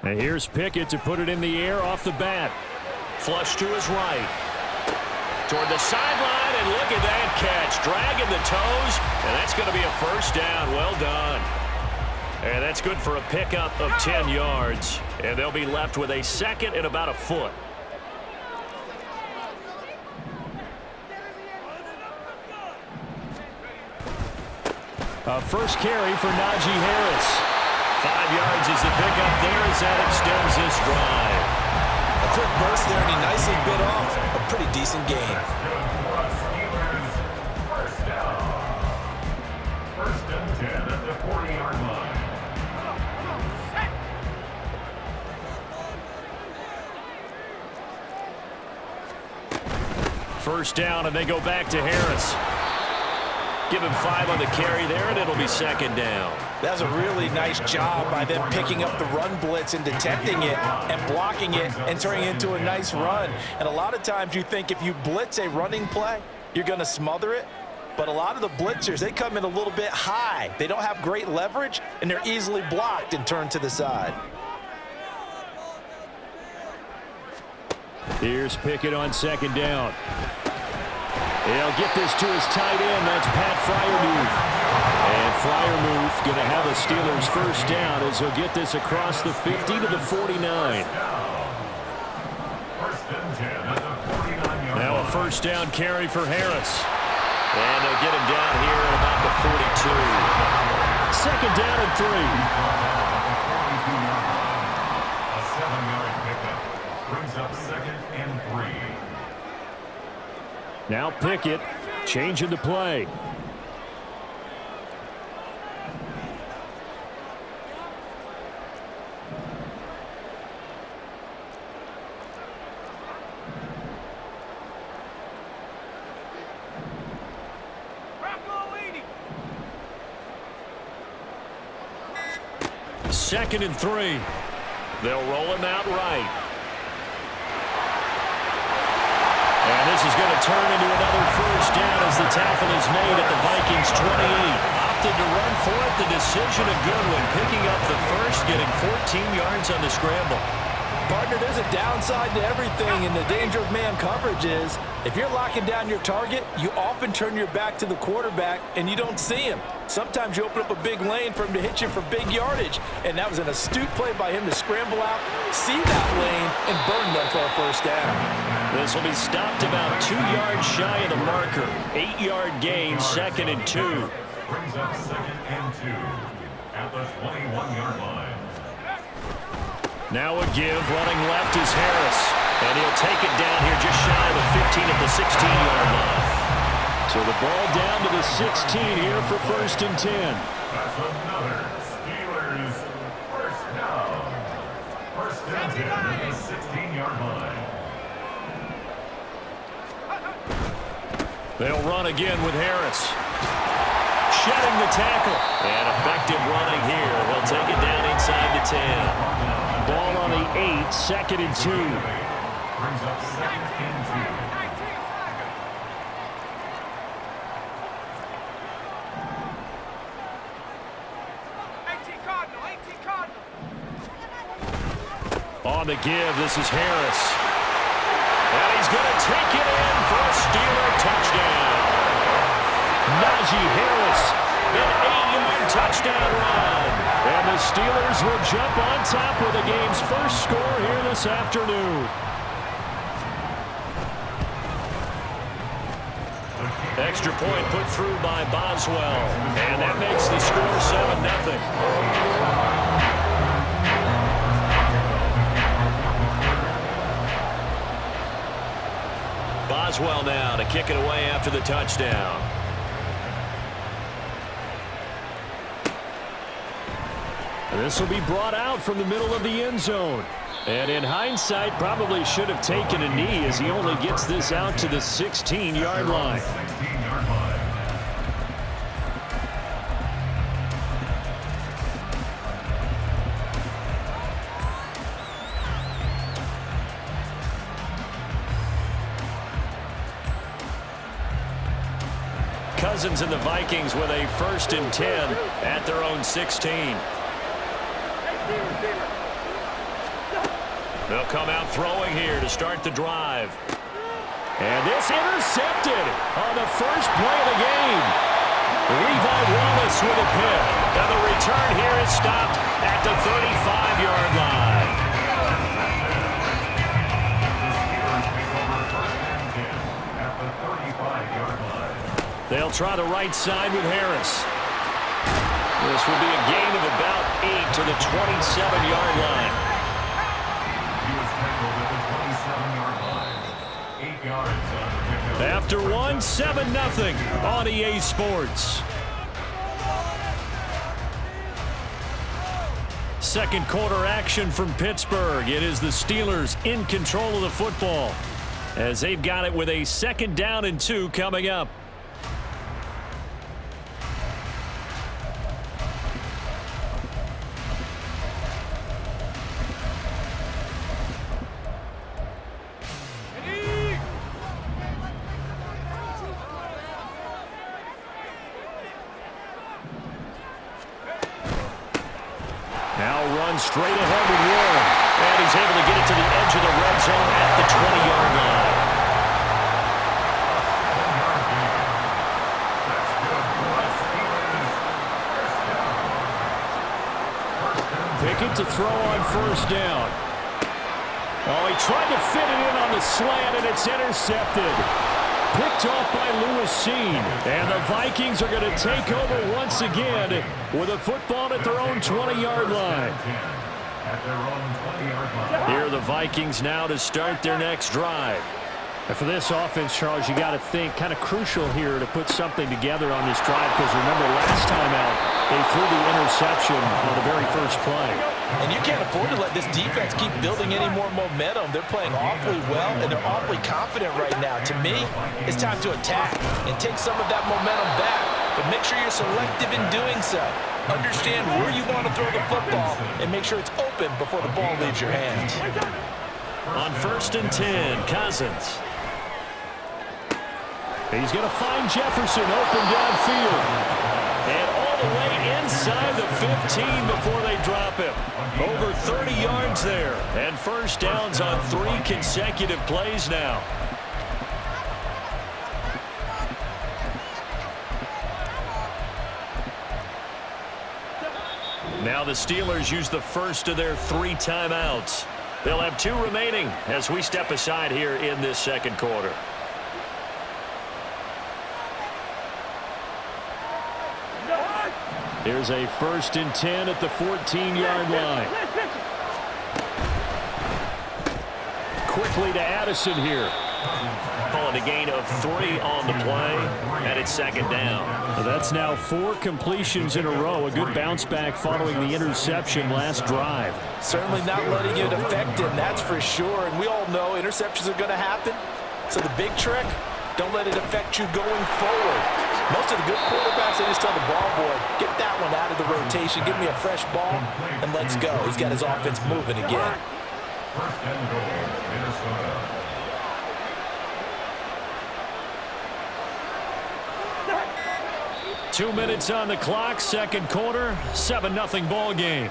And here's Pickett to put it in the air off the bat. Flush to his right. Toward the sideline, and look at that catch. Dragging the toes, and that's going to be a first down. Well done. And that's good for a pickup of 10 yards. And they'll be left with a second and about a foot. A first carry for Najee Harris. 5 yards is the pickup there as that extends this drive. A quick burst there, and he nicely bit off a pretty decent gain. First and 10 at the 40-yard line. First down, and they go back to Harris. Give him 5 on the carry there, and it'll be second down. That was a really nice job by them picking up the run blitz and detecting it and blocking it and turning it into a nice run. And a lot of times you think if you blitz a running play, you're going to smother it. But a lot of the blitzers, they come in a little bit high. They don't have great leverage, and they're easily blocked and turned to the side. Here's Pickett on second down. He'll get this to his tight end. That's Pat Freiermuth. And Freiermuth going to have a Steelers first down as he'll get this across the 50 to the 49. Now a first down carry for Harris. And they'll get him down here at about the 42. Second down and 3. A 7-yard pickup brings up second and 3. Now Pickett changing the play. Second and 3. They'll roll him out right. And this is going to turn into another first down as the tackle is made at the Vikings 28. Opted to run for it. The decision a good one. Picking up the first, getting 14 yards on the scramble. Partner, there's a downside to everything, and the danger of man coverage is if you're locking down your target, you often turn your back to the quarterback and you don't see him. Sometimes you open up a big lane for him to hit you for big yardage, and that was an astute play by him to scramble out, see that lane, and burn them for a first down. This will be stopped about 2 yards shy of the marker. 8-yard gain, second and 2. Brings up second and 2 at the 21-yard line. Now a give, running left is Harris. And he'll take it down here just shy of the 15 at the 16-yard line. So the ball down to the 16 here for first and 10. That's another Steelers first down. First and 10 at the 16-yard line. They'll run again with Harris. Shedding the tackle. And effective running here. They'll take it down inside the 10. Ball on the 8, second and 2. Brings up second and 2. On the give, this is Harris. And he's going to take it in for a Steeler touchdown. Najee Harris, an 8-yard touchdown run. And the Steelers will jump on top with the game's first score here this afternoon. Extra point put through by Boswell. And that makes the score 7-0. Boswell now to kick it away after the touchdown. This will be brought out from the middle of the end zone. And in hindsight, probably should have taken a knee as he only gets this out to the 16-yard line. Cousins and the Vikings with a first and 10 at their own 16. They'll come out throwing here to start the drive. And this intercepted on the first play of the game. Levi Wallace with a pick. And the return here is stopped at the 35-yard line. They'll try the right side with Harris. This will be a gain of about 8 to the 27-yard line. He was tackled at the 27-yard line. 8 yards on the pickup. After one, 7-0 on EA Sports. Second quarter action from Pittsburgh. It is the Steelers in control of the football as they've got it with a 2nd down and 2 coming up. Straight ahead with Warren. And he's able to get it to the edge of the red zone at the 20-yard line. Pickett to throw on 1st down. Oh, he tried to fit it in on the slant, and it's intercepted. Picked off by Lewis Seen. And the Vikings are going to take over once again with a football at their own 20-yard line. Here are the Vikings now to start their next drive. And for this offense, Charles, you got to think kind of crucial here to put something together on this drive, because remember last time out they threw the interception on the very first play. And you can't afford to let this defense keep building any more momentum. They're playing awfully well, and they're awfully confident right now. To me, it's time to attack and take some of that momentum back. But make sure you're selective in doing so. Understand where you want to throw the football and make sure it's open before the ball leaves your hands. On 1st and 10, Cousins. He's going to find Jefferson open downfield. And all the way inside the 15 before they drop him. Over 30 yards there. And 1st downs on 3 consecutive plays now. Now the Steelers use the first of their 3 timeouts. They'll have 2 remaining as we step aside here in this 2nd quarter. Here's a 1st and 10 at the 14-yard line. Quickly to Addison here. Calling a gain of 3 on the play, and it's 2nd down. That's now 4 completions in a row. A good bounce back following the interception last drive. Certainly not letting it affect him, that's for sure. And we all know interceptions are going to happen. So the big trick, don't let it affect you going forward. Most of the good quarterbacks, they just tell the ball boy, get that one out of the rotation, give me a fresh ball, and let's go. He's got his offense moving again. 1st and goal, Minnesota. Two minutes on the clock, 2nd quarter, 7-0 ball game.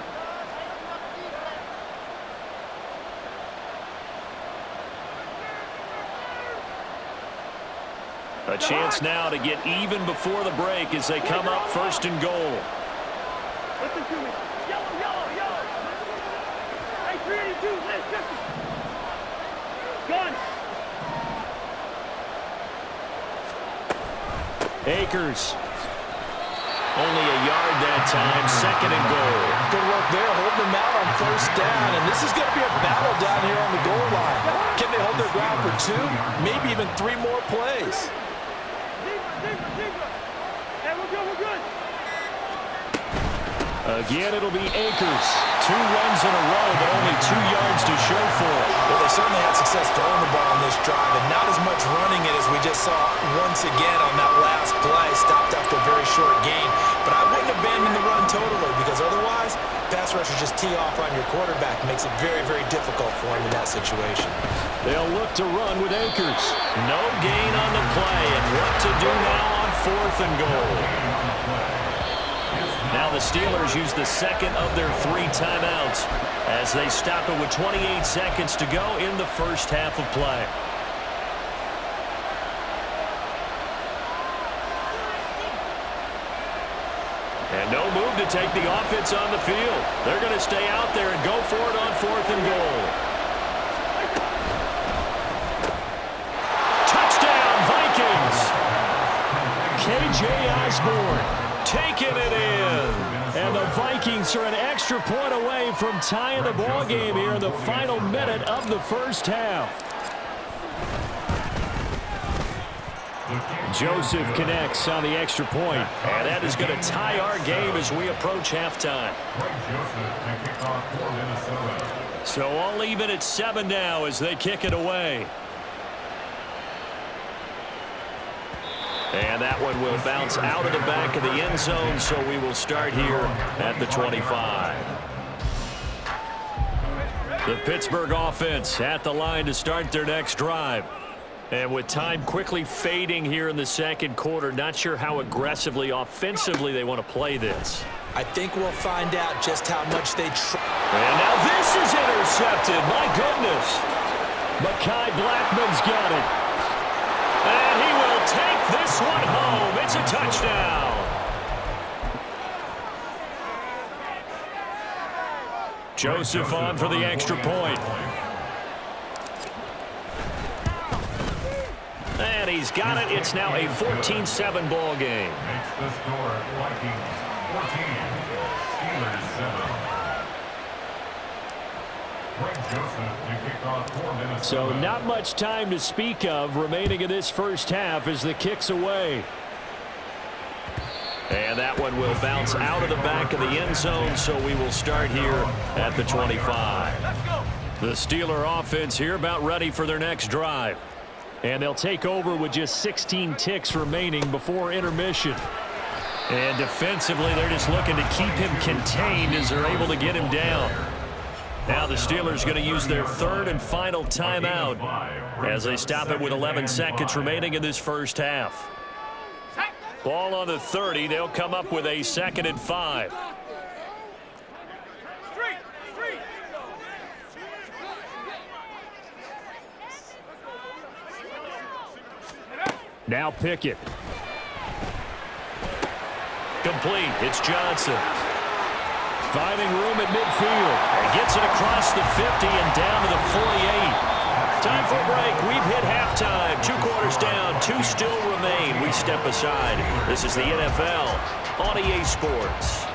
A chance now to get even before the break as they come up 1st and goal. Listen to me. Yellow, yellow, yellow. Hey, 382, let's go. Gun. Akers. Only a yard that time, 2nd and goal. Good work there, holding them out on 1st down. And this is going to be a battle down here on the goal line. Can they hold their ground for 2, maybe even 3 more plays? Again, it'll be Akers. 2 runs in a row, but only 2 yards to show for it. Well, they certainly had success throwing the ball on this drive, and not as much running it as we just saw once again on that last play. Stopped after a very short gain. But I wouldn't abandon the run totally, because otherwise, pass rushers just tee off on your quarterback. It makes it very, very difficult for him in that situation. They'll look to run with Akers. No gain on the play, and what to do now on 4th and goal. Now the Steelers use the second of their 3 timeouts as they stop it with 28 seconds to go in the first half of play. And no move to take the offense on the field. They're going to stay out there and go for it on 4th and goal. Touchdown, Vikings! K.J. Osborne taking it in. And the Vikings are an extra point away from tying the ball game here in the final minute of the first half. Joseph connects on the extra point. And that is going to tie our game as we approach halftime. So all even at 7 now as they kick it away. And that one will bounce out of the back of the end zone, so we will start here at the 25. The Pittsburgh offense at the line to start their next drive. And with time quickly fading here in the second quarter, not sure how aggressively, offensively they want to play this. I think we'll find out just how much they try. And now this is intercepted. My goodness. Mekhi Blackman's got it. And he will take this one home. It's a touchdown. Joseph on for the extra point. And he's got it. It's now a 14-7 ball game. Makes the score Vikings 14, Steelers 7. Greg Joseph to kick off for Minnesota. So not much time to speak of remaining in this first half as the kick's away. And that one will bounce out of the back of the end zone, so we will start here at the 25. The Steeler offense here about ready for their next drive. And they'll take over with just 16 ticks remaining before intermission. And defensively, they're just looking to keep him contained as they're able to get him down. Now the Steelers going to use their 3rd and final timeout as they stop it with 11 seconds remaining in this first half. Ball on the 30. They'll come up with a 2nd and 5. Now Pickett. Complete. It's Johnson. Finding room at midfield. And gets it across the 50 and down to the 48. Time for a break. We've hit halftime. 2 quarters down. 2 still remain. We step aside. This is the NFL on EA Sports.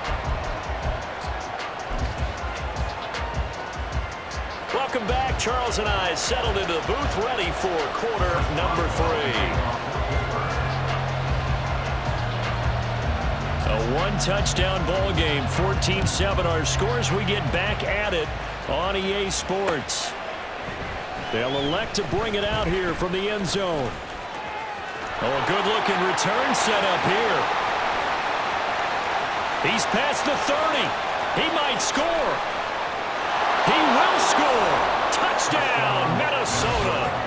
Welcome back. Charles and I settled into the booth ready for quarter number 3. A 1-touchdown ball game, 14-7 our scores. We get back at it on EA Sports. They'll elect to bring it out here from the end zone. Oh, a good-looking return set up here. He's past the 30. He might score. He will score. Touchdown, Minnesota.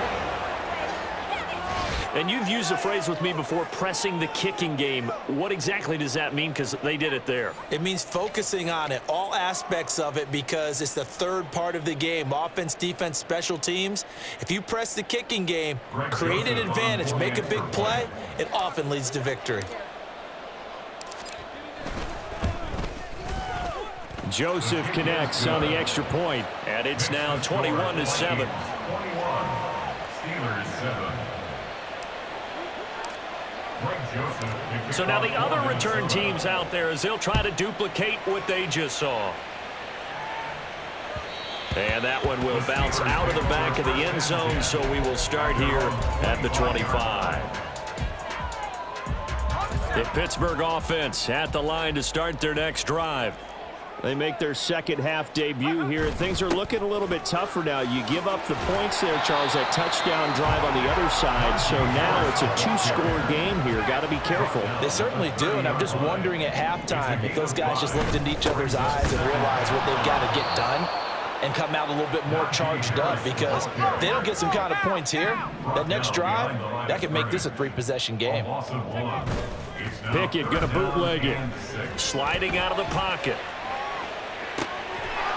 And you've used the phrase with me before, pressing the kicking game. What exactly does that mean? Because they did it there. It means focusing on it, all aspects of it, because it's the 3rd part of the game. Offense, defense, special teams. If you press the kicking game, create an advantage, make a big play, it often leads to victory. Joseph connects on the extra point. And it's now 21-7. 21, Steelers 7. So now the other return teams out there as they'll try to duplicate what they just saw. And that one will bounce out of the back of the end zone, so we will start here at the 25. The Pittsburgh offense at the line to start their next drive. They make their second half debut here. Things are looking a little bit tougher now. You give up the points there, Charles, that touchdown drive on the other side. So now it's a 2-score game here. Got to be careful. They certainly do, and I'm just wondering at halftime if those guys just looked into each other's eyes and realized what they've got to get done and come out a little bit more charged up, because if they don't get some kind of points here, that next drive, that could make this a 3-possession game. Pickett going to bootleg it. Sliding out of the pocket.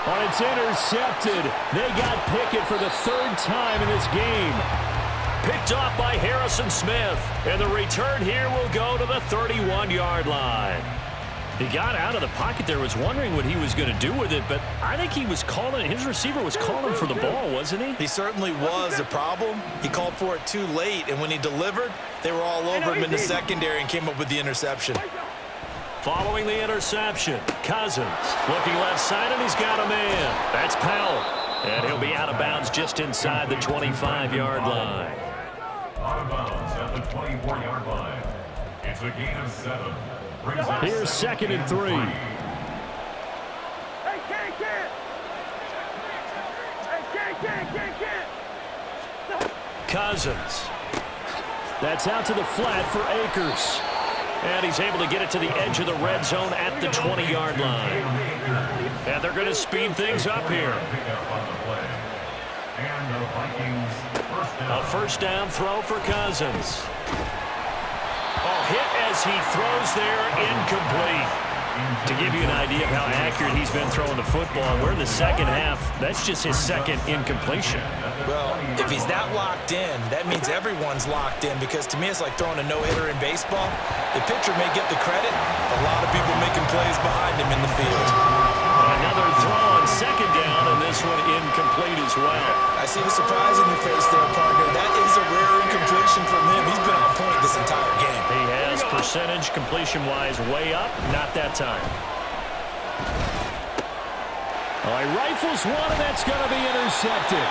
Oh, it's intercepted. They got Pickett for the third time in this game. Picked off by Harrison Smith. And the return here will go to the 31-yard line. He got out of the pocket there, was wondering what he was going to do with it, but I think he was calling, his receiver was calling for the ball, wasn't he? He certainly was. The problem, he called for it too late, and when he delivered, they were all over him in the secondary and came up with the interception. Following the interception, Cousins looking left side, and he's got a man. That's Powell, and he'll be out of bounds just inside the 25-yard line. Out of bounds at the 24-yard line. It's a gain of 7. Here's 2nd and 3. Hey, can't. Hey, can't. Cousins. That's out to the flat for Akers. And he's able to get it to the edge of the red zone at the 20-yard line. And they're going to speed things up here. A first down throw for Cousins. Oh, hit as he throws there, incomplete. To give you an idea of how accurate he's been throwing the football, we're in the second half. That's just his second incompletion. Well, if he's that locked in, that means everyone's locked in, because to me it's like throwing a no-hitter in baseball. The pitcher may get the credit, a lot of people making plays behind him in the field. Another throw on second down, and this one incomplete as well. I see the surprise in your face there, partner. That is a rare incompletion from him. He's been on point this entire game. He has percentage completion-wise way up, not that time. Oh, he rifles one, and that's going to be intercepted.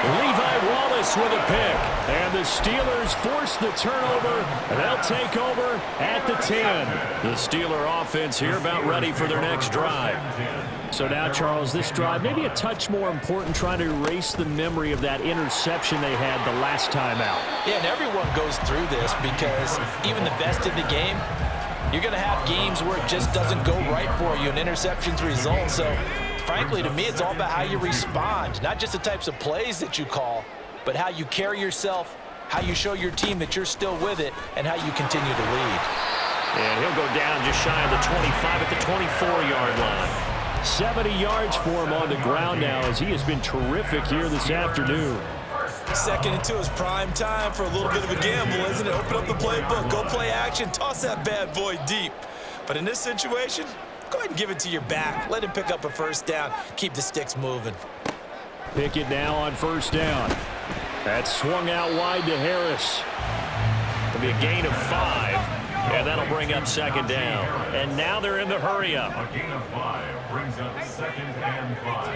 Levi Wallace with a pick. And the Steelers force the turnover, and they'll take over at the 10. The Steeler offense here about ready for their next drive. So now, Charles, this drive maybe a touch more important, trying to erase the memory of that interception they had the last time out. Yeah, and everyone goes through this, because even the best in the game, you're going to have games where it just doesn't go right for you, and interceptions result. So, frankly, to me, it's all about how you respond, not just the types of plays that you call, but how you carry yourself, how you show your team that you're still with it, and how you continue to lead. And he'll go down just shy of the 25 at the 24-yard line. 70 yards for him on the ground now, as he has been terrific here this afternoon. 2nd and 2 is prime time for a little bit of a gamble, isn't it? Open up the playbook, go play action, toss that bad boy deep. But in this situation, go ahead and give it to your back. Let him pick up a first down. Keep the sticks moving. Pickett now on first down. That's swung out wide to Harris. It'll be a gain of 5, and that'll bring up 2nd down. And now they're in the hurry-up. A gain of 5 brings up 2nd and 5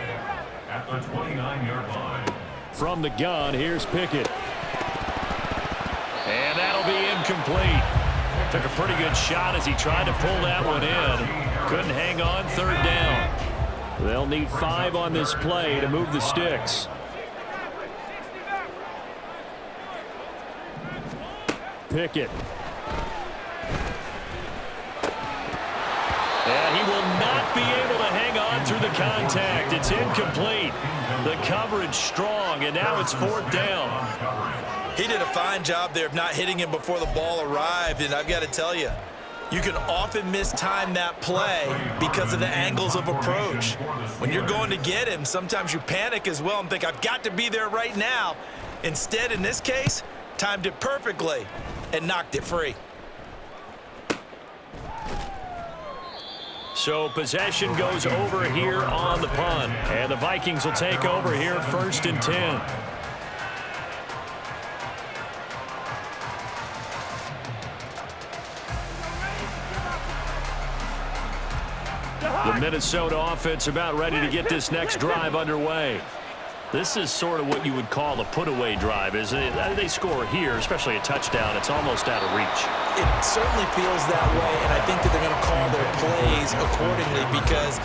at the 29-yard line. From the gun, here's Pickett. And that'll be incomplete. Took a pretty good shot as he tried to pull that one in. Couldn't hang on, 3rd down. They'll need 5 on this play to move the sticks. Pickett. And he will not be able to hang on through the contact. It's incomplete. The coverage strong, and now it's 4th down. He did a fine job there of not hitting him before the ball arrived, and I've got to tell you, you can often mistime that play because of the angles of approach. When you're going to get him, sometimes you panic as well and think, I've got to be there right now. Instead, in this case, timed it perfectly and knocked it free. So possession goes over here on the punt, and the Vikings will take over here 1st and 10. The Minnesota offense about ready to get this next drive underway. This is sort of what you would call a put-away drive, isn't it? They score here, especially a touchdown. It's almost out of reach. It certainly feels that way, and I think that they're going to call their plays accordingly, because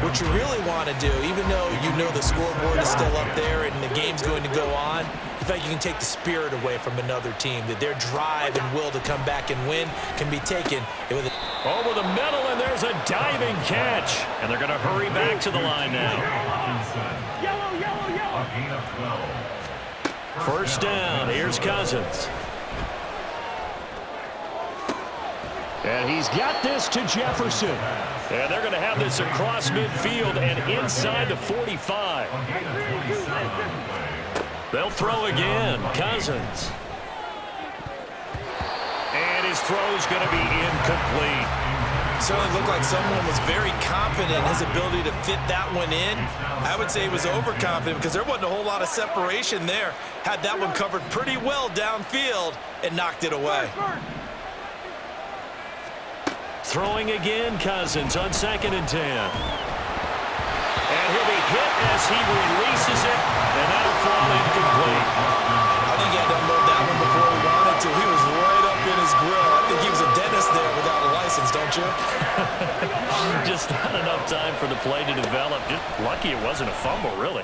what you really want to do, even though you know the scoreboard is still up there and the game's going to go on, in fact, you can take the spirit away from another team, that their drive and will to come back and win can be taken with it. Over the middle, and there's a diving catch. And they're going to hurry back to the line now. Yellow, yellow, yellow. A gain of 12. First down. Here's Cousins. And he's got this to Jefferson. And they're going to have this across midfield and inside the 45. They'll throw again. Cousins. And his throw's going to be incomplete. Certainly looked like someone was very confident in his ability to fit that one in. I would say he was overconfident because there wasn't a whole lot of separation there. Had that one covered pretty well downfield and knocked it away. Throwing again, Cousins on 2nd and 10. And he'll be hit as he releases it, and that'll fall incomplete. I think he had to unload that one before he wanted to. He was right up in his grill. I think he was a dentist there without a license, don't you? Just not enough time for the play to develop. Just lucky it wasn't a fumble, really.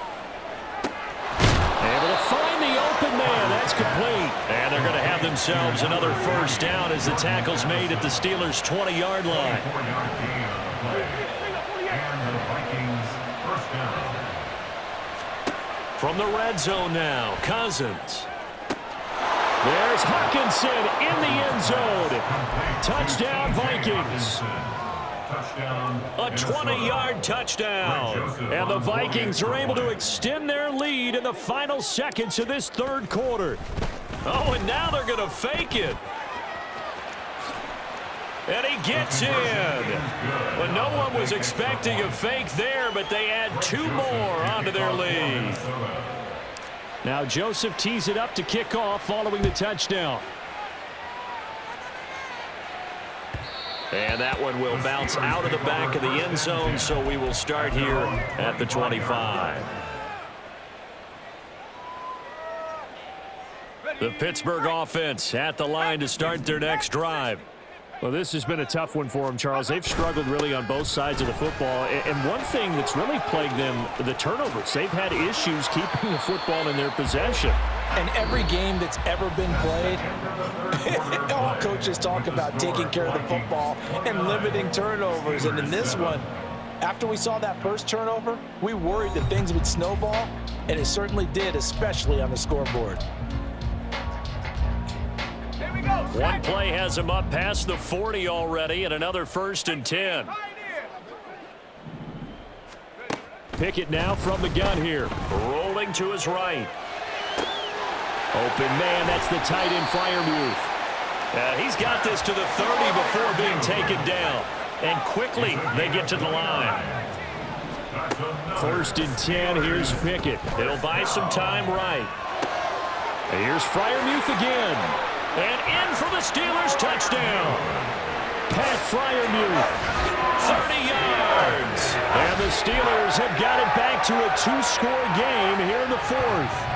Able to find the open man. That's complete. And they're going to have themselves another first down as the tackle's made at the Steelers' 20-yard line. And the Vikings first down. From the red zone now, Cousins. There's Hawkinson in the end zone. Touchdown, Vikings. A 20-yard touchdown. And the Vikings are able to extend their lead in the final seconds of this third quarter. Oh, and now they're going to fake it. And he gets in. Well, no one was expecting a fake there, but they add 2 more onto their lead. Now Joseph tees it up to kick off following the touchdown. And that one will bounce out of the back of the end zone, so we will start here at the 25. The Pittsburgh offense at the line to start their next drive. Well, this has been a tough one for them, Charles. They've struggled really on both sides of the football. And one thing that's really plagued them, the turnovers. They've had issues keeping the football in their possession. And every game that's ever been played, all coaches talk about taking care of the football and limiting turnovers. And in this one, after we saw that first turnover, we worried that things would snowball, and it certainly did, especially on the scoreboard. One play has him up past the 40 already, and another 1st and 10. Pickett now from the gun here. Rolling to his right. Open man, that's the tight end Freiermuth. He's got this to the 30 before being taken down. And quickly, they get to the line. 1st and 10, here's Pickett. It'll buy some time right. Here's Freiermuth again. And in for the Steelers touchdown. Pat Freiermuth. 30 yards. And the Steelers have got it back to a 2-score game here in the 4th.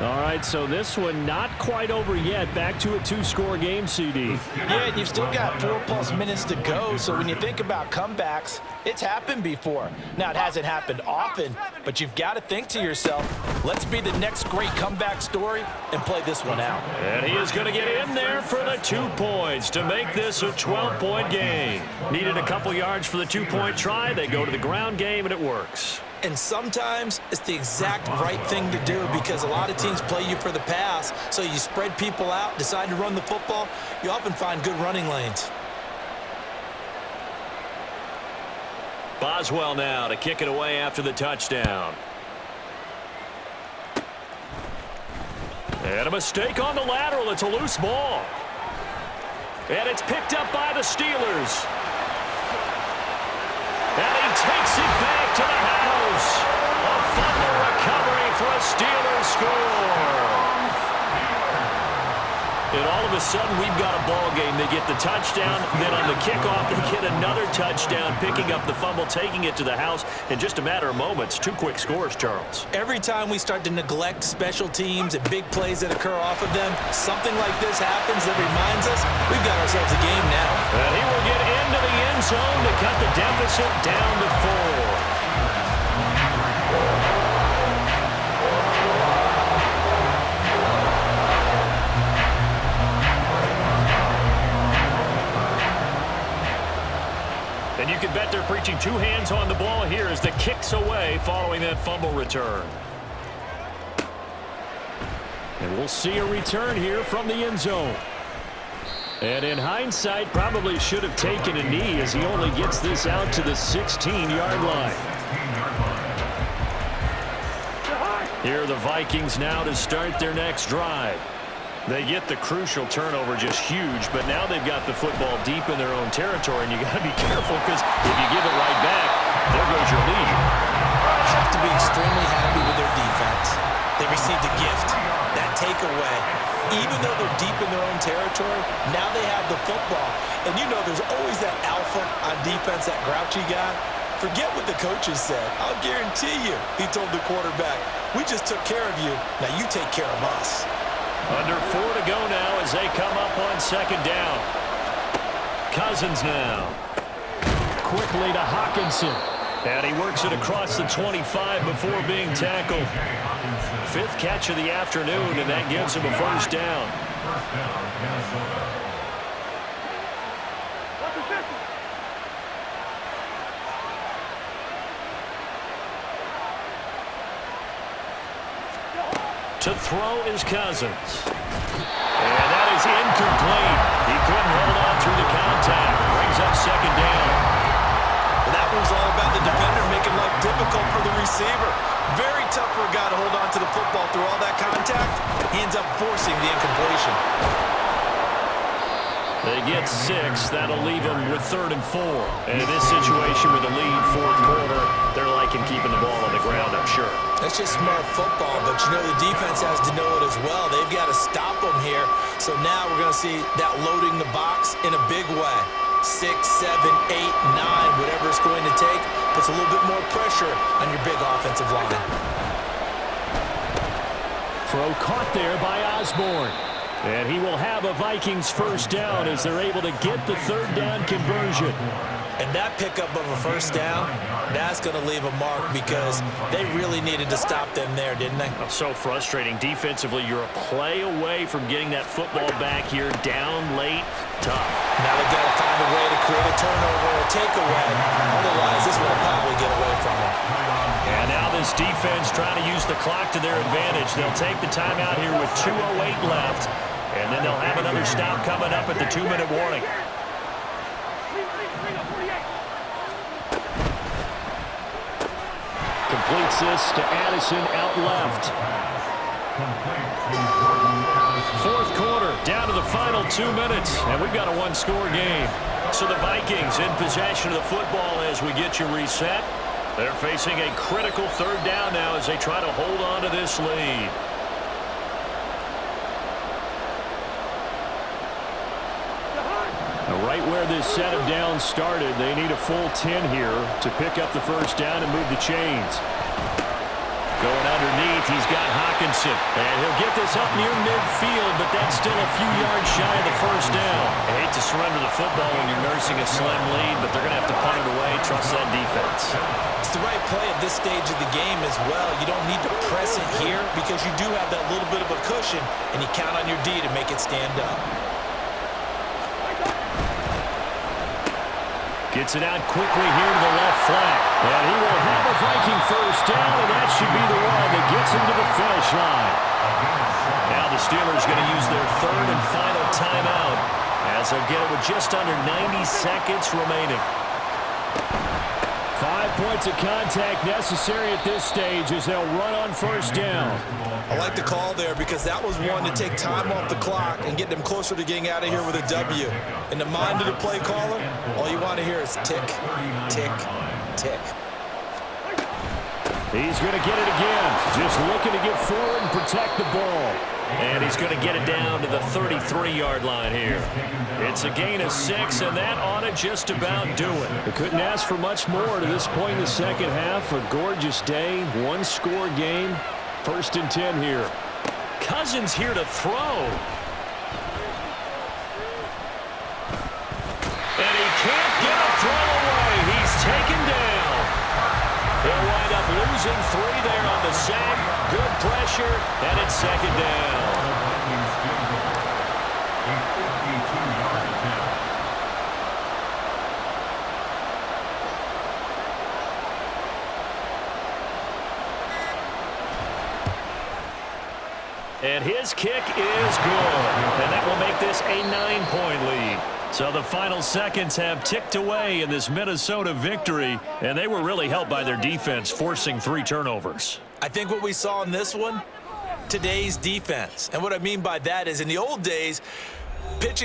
All right, so this one not quite over yet. Back to a 2-score game, CD. Yeah, and you've still got 4+ minutes to go, so when you think about comebacks, it's happened before. Now, it hasn't happened often, but you've got to think to yourself, let's be the next great comeback story and play this one out. And he is going to get in there for the 2 points to make this a 12-point game. Needed a couple yards for the 2-point try. They go to the ground game, and it works. And sometimes it's the exact right thing to do because a lot of teams play you for the pass, so you spread people out, decide to run the football, you often find good running lanes. Boswell now to kick it away after the touchdown. And a mistake on the lateral. It's a loose ball. And it's picked up by the Steelers. And he takes it back to the house. A fumble recovery for a Steelers score. And all of a sudden, we've got a ball game. They get the touchdown, then on the kickoff, they get another touchdown, picking up the fumble, taking it to the house in just a matter of moments. 2 quick scores, Charles. Every time we start to neglect special teams and big plays that occur off of them, something like this happens that reminds us we've got ourselves a game now. And he will get into the end zone to cut the deficit down to 4. And you can bet they're preaching 2 hands on the ball here as the kick's away following that fumble return. And we'll see a return here from the end zone. And in hindsight, probably should have taken a knee as he only gets this out to the 16-yard line. Here are the Vikings now to start their next drive. They get the crucial turnover, just huge, but now they've got the football deep in their own territory, and you got to be careful because if you give it right back, there goes your lead. Have to be extremely happy with their defense. They received a gift, that takeaway. Even though they're deep in their own territory, now they have the football. And you know there's always that alpha on defense, that grouchy guy. Forget what the coaches said. I'll guarantee you, he told the quarterback, we just took care of you. Now you take care of us. Under 4 to go now as they come up on second down. Cousins now. Quickly to Hawkinson. And he works it across the 25 before being tackled. 5th catch of the afternoon, and that gives him a first down. To throw is Cousins. And that is incomplete. He couldn't hold on through the contact. Brings up second down. Well, that was all about the defender making life difficult for the receiver. Very tough for a guy to hold on to the football through all that contact. He ends up forcing the incompletion. They get 6. That'll leave them with 3rd and 4. And in this situation with a lead, 4th quarter, they're liking keeping the ball on the ground, I'm sure. That's just smart football, but you know the defense has to know it as well. They've got to stop them here. So now we're going to see that loading the box in a big way. 6, 7, 8, 9, whatever it's going to take, puts a little bit more pressure on your big offensive line. Throw caught there by Osborne. And he will have a Vikings first down as they're able to get the 3rd down conversion. And that pickup of a first down, that's going to leave a mark because they really needed to stop them there, didn't they? So frustrating. Defensively, you're a play away from getting that football back here down late. Tough. Now they've got to find a way to create a turnover or a takeaway. Otherwise, this will probably get away from them. And now this defense trying to use the clock to their advantage. They'll take the timeout here with 2:08 left. And then they'll have another stop coming up at the 2-minute warning. Completes this to Addison out left. 4th quarter, down to the final 2 minutes, and we've got a 1-score game. So the Vikings in possession of the football as we get you reset. They're facing a critical 3rd down now as they try to hold on to this lead. Right where this set of downs started, they need a full 10 here to pick up the first down and move the chains. Going underneath, he's got Hawkinson. And he'll get this up near midfield, but that's still a few yards shy of the first down. I hate to surrender the football when you're nursing a slim lead, but they're going to have to punt it away. Trust that defense. It's the right play at this stage of the game as well. You don't need to press it here because you do have that little bit of a cushion, and you count on your D to make it stand up. Gets it out quickly here to the left flank. And he will have a Viking first down, and that should be the one that gets him to the finish line. Now the Steelers going to use their 3rd and final timeout as they'll get it with just under 90 seconds remaining. 5 points of contact necessary at this stage as they'll run on first down. I like the call there because that was one to take time off the clock and get them closer to getting out of here with a W. In the mind of the play caller, all you want to hear is tick, tick, tick. He's going to get it again. Just looking to get forward and protect the ball. And he's going to get it down to the 33-yard line here. It's a gain of 6, and that ought to just about do it. We couldn't ask for much more to this point in the second half. A gorgeous day, 1-score game. 1st and 10 here. Cousins here to throw. And he can't get a throw away. He's taken down. He'll wind up losing 3 there on the sack. Good pressure, and it's second down. And his kick is good. And that will make this a 9-point lead. So the final seconds have ticked away in this Minnesota victory. And they were really helped by their defense, forcing 3 turnovers. I think what we saw in this one, today's defense. And what I mean by that is in the old days, pitching